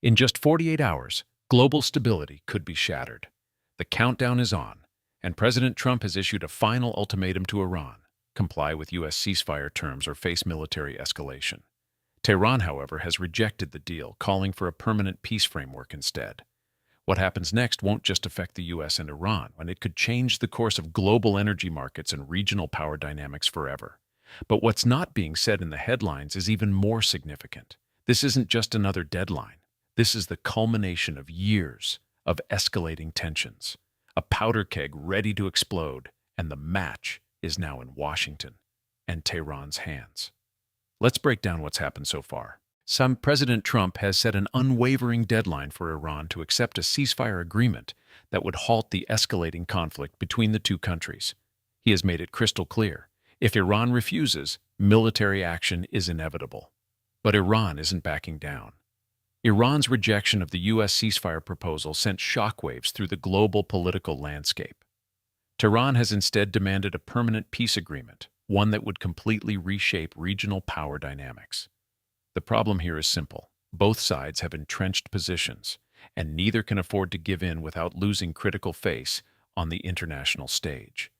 In just 48 hours, global stability could be shattered. The countdown is on, and President Trump has issued a final ultimatum to Iran: comply with U.S. ceasefire terms or face military escalation. Tehran, however, has rejected the deal, calling for a permanent peace framework instead. What happens next won't just affect the U.S. and Iran, and it could change the course of global energy markets and regional power dynamics forever. But what's not being said in the headlines is even more significant. This isn't just another deadline. This is the culmination of years of escalating tensions, a powder keg ready to explode, and the match is now in Washington and Tehran's hands. Let's break down what's happened so far. President Trump has set an unwavering deadline for Iran to accept a ceasefire agreement that would halt the escalating conflict between the two countries. He has made it crystal clear: if Iran refuses, military action is inevitable. But Iran isn't backing down. Iran's rejection of the U.S. ceasefire proposal sent shockwaves through the global political landscape. Tehran has instead demanded a permanent peace agreement, one that would completely reshape regional power dynamics. The problem here is simple. Both sides have entrenched positions, and neither can afford to give in without losing critical face on the international stage.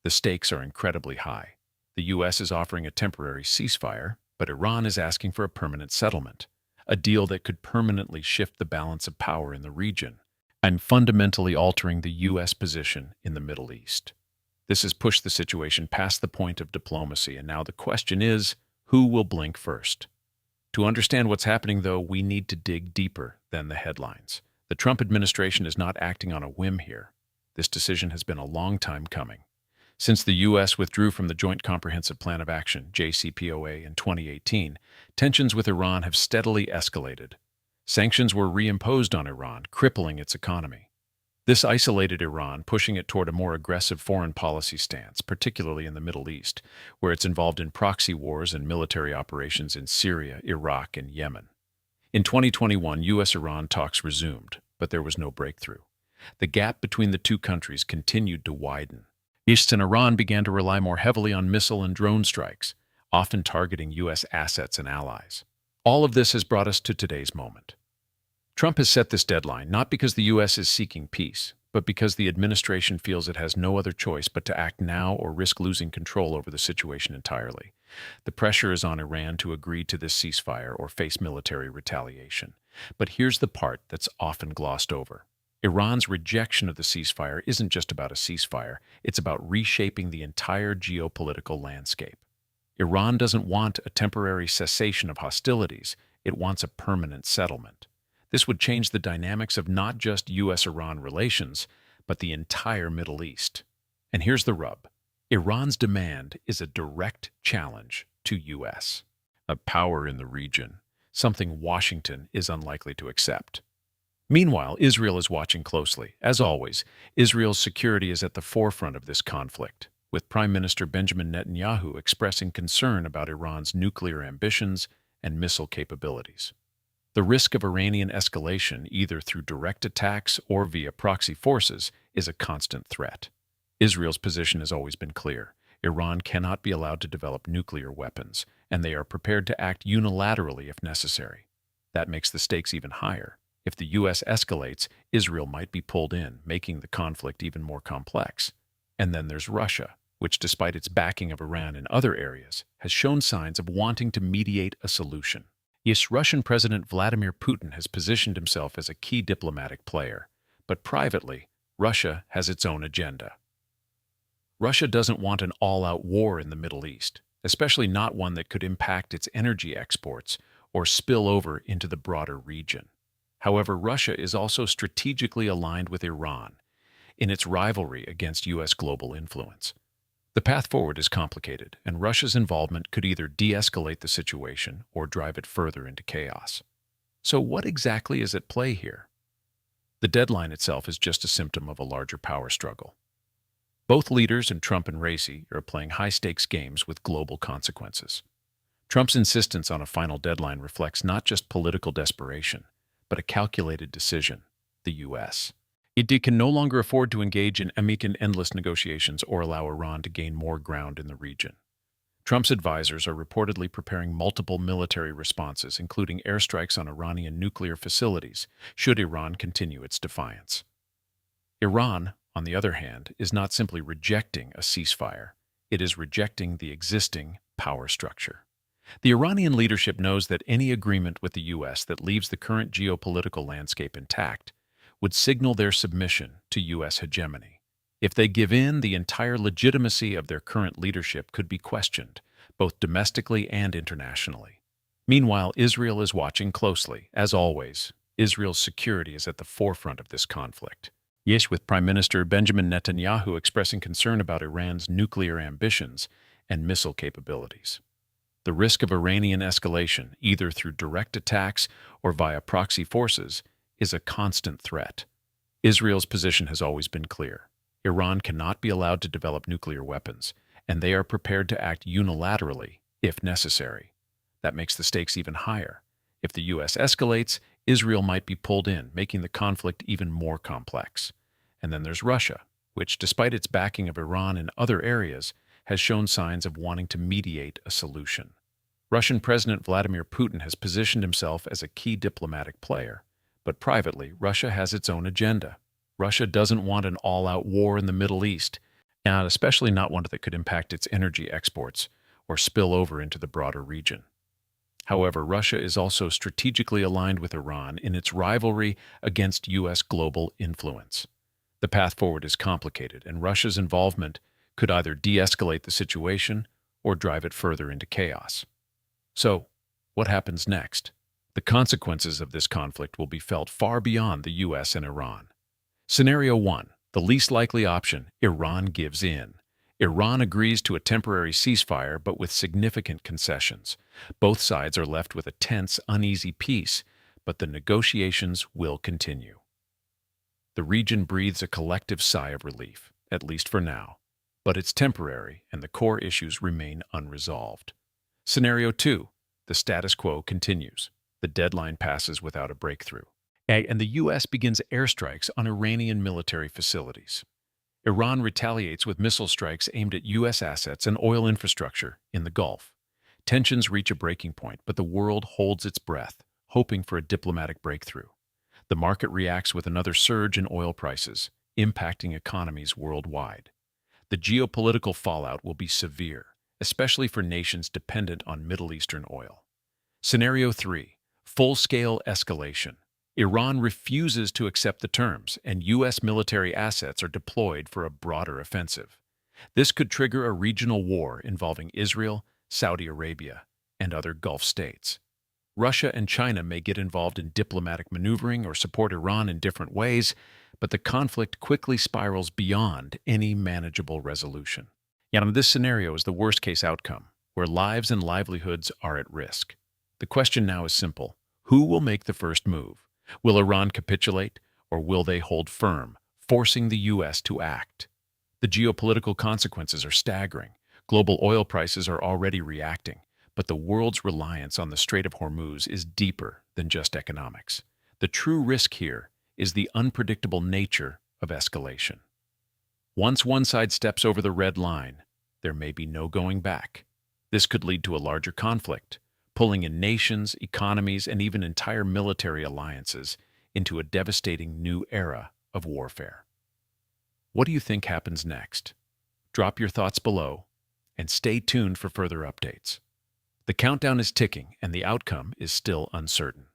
The stakes are incredibly high. The U.S. is offering a temporary ceasefire, but Iran is asking for a permanent settlement, a deal that could permanently shift the balance of power in the region and fundamentally altering the U.S. position in the Middle East. This has pushed the situation past the point of diplomacy, and now the question is, who will blink first? To understand what's happening, though, we need to dig deeper than the headlines. The Trump administration is not acting on a whim here. This decision has been a long time coming. Since the U.S. withdrew from the Joint Comprehensive Plan of Action, JCPOA, in 2018, tensions with Iran have steadily escalated. Sanctions were reimposed on Iran, crippling its economy. This isolated Iran, pushing it toward a more aggressive foreign policy stance, particularly in the Middle East, where it's involved in proxy wars and military operations in Syria, Iraq, and Yemen. In 2021, U.S.-Iran talks resumed, but there was no breakthrough. The gap between the two countries continued to widen. East and Iran began to rely more heavily on missile and drone strikes, often targeting U.S. assets and allies. All of this has brought us to today's moment. Trump has set this deadline not because the U.S. is seeking peace, but because the administration feels it has no other choice but to act now or risk losing control over the situation entirely. The pressure is on Iran to agree to this ceasefire or face military retaliation. But here's the part that's often glossed over. Iran's rejection of the ceasefire isn't just about a ceasefire, it's about reshaping the entire geopolitical landscape. Iran doesn't want a temporary cessation of hostilities, it wants a permanent settlement. This would change the dynamics of not just U.S.-Iran relations, but the entire Middle East. And here's the rub. Iran's demand is a direct challenge to U.S. a power in the region, something Washington is unlikely to accept. Meanwhile, Israel is watching closely. As always, Israel's security is at the forefront of this conflict, with Prime Minister Benjamin Netanyahu expressing concern about Iran's nuclear ambitions and missile capabilities. The risk of Iranian escalation, either through direct attacks or via proxy forces, is a constant threat. Israel's position has always been clear. Iran cannot be allowed to develop nuclear weapons, and they are prepared to act unilaterally if necessary. That makes the stakes even higher. If the U.S. escalates, Israel might be pulled in, making the conflict even more complex. And then there's Russia, which, despite its backing of Iran in other areas, has shown signs of wanting to mediate a solution. Yes, Russian President Vladimir Putin has positioned himself as a key diplomatic player, but privately, Russia has its own agenda. Russia doesn't want an all-out war in the Middle East, especially not one that could impact its energy exports or spill over into the broader region. However, Russia is also strategically aligned with Iran in its rivalry against U.S. global influence. The path forward is complicated, and Russia's involvement could either de-escalate the situation or drive it further into chaos. So what exactly is at play here? The deadline itself is just a symptom of a larger power struggle. Both leaders, and Trump and Raisi, are playing high-stakes games with global consequences. Trump's insistence on a final deadline reflects not just political desperation, but a calculated decision: the U.S. It can no longer afford to engage in endless negotiations or allow Iran to gain more ground in the region. Trump's advisors are reportedly preparing multiple military responses, including airstrikes on Iranian nuclear facilities, should Iran continue its defiance. Iran, on the other hand, is not simply rejecting a ceasefire, it is rejecting the existing power structure. The Iranian leadership knows that any agreement with the U.S. that leaves the current geopolitical landscape intact would signal their submission to U.S. hegemony. If they give in, the entire legitimacy of their current leadership could be questioned, both domestically and internationally. Meanwhile, Israel is watching closely. As always, Israel's security is at the forefront of this conflict. Yes, with Prime Minister Benjamin Netanyahu expressing concern about Iran's nuclear ambitions and missile capabilities. The risk of Iranian escalation, either through direct attacks or via proxy forces, is a constant threat. Israel's position has always been clear. Iran cannot be allowed to develop nuclear weapons, and they are prepared to act unilaterally if necessary. That makes the stakes even higher. If the U.S. escalates, Israel might be pulled in, making the conflict even more complex. And then there's Russia, which, despite its backing of Iran in other areas, has shown signs of wanting to mediate a solution. Russian President Vladimir Putin has positioned himself as a key diplomatic player, but privately, Russia has its own agenda. Russia doesn't want an all-out war in the Middle East, and especially not one that could impact its energy exports or spill over into the broader region. However, Russia is also strategically aligned with Iran in its rivalry against U.S. global influence. The path forward is complicated, and Russia's involvement could either de-escalate the situation or drive it further into chaos. So, what happens next? The consequences of this conflict will be felt far beyond the U.S. and Iran. Scenario 1, the least likely option: Iran gives in. Iran agrees to a temporary ceasefire, but with significant concessions. Both sides are left with a tense, uneasy peace, but the negotiations will continue. The region breathes a collective sigh of relief, at least for now, but it's temporary and the core issues remain unresolved. Scenario 2, the status quo continues. The deadline passes without a breakthrough, and the U.S. begins airstrikes on Iranian military facilities. Iran retaliates with missile strikes aimed at U.S. assets and oil infrastructure in the Gulf. Tensions reach a breaking point, but the world holds its breath, hoping for a diplomatic breakthrough. The market reacts with another surge in oil prices, impacting economies worldwide. The geopolitical fallout will be severe, especially for nations dependent on Middle Eastern oil. Scenario 3, full-scale escalation. Iran refuses to accept the terms, and U.S. military assets are deployed for a broader offensive. This could trigger a regional war involving Israel, Saudi Arabia, and other Gulf states. Russia and China may get involved in diplomatic maneuvering or support Iran in different ways, but the conflict quickly spirals beyond any manageable resolution. Yet this scenario is the worst-case outcome, where lives and livelihoods are at risk. The question now is simple: who will make the first move? Will Iran capitulate, or will they hold firm, forcing the U.S. to act? The geopolitical consequences are staggering. Global oil prices are already reacting, but the world's reliance on the Strait of Hormuz is deeper than just economics. The true risk here is the unpredictable nature of escalation. Once one side steps over the red line, there may be no going back. This could lead to a larger conflict, pulling in nations, economies, and even entire military alliances into a devastating new era of warfare. What do you think happens next? Drop your thoughts below, and stay tuned for further updates. The countdown is ticking, and the outcome is still uncertain.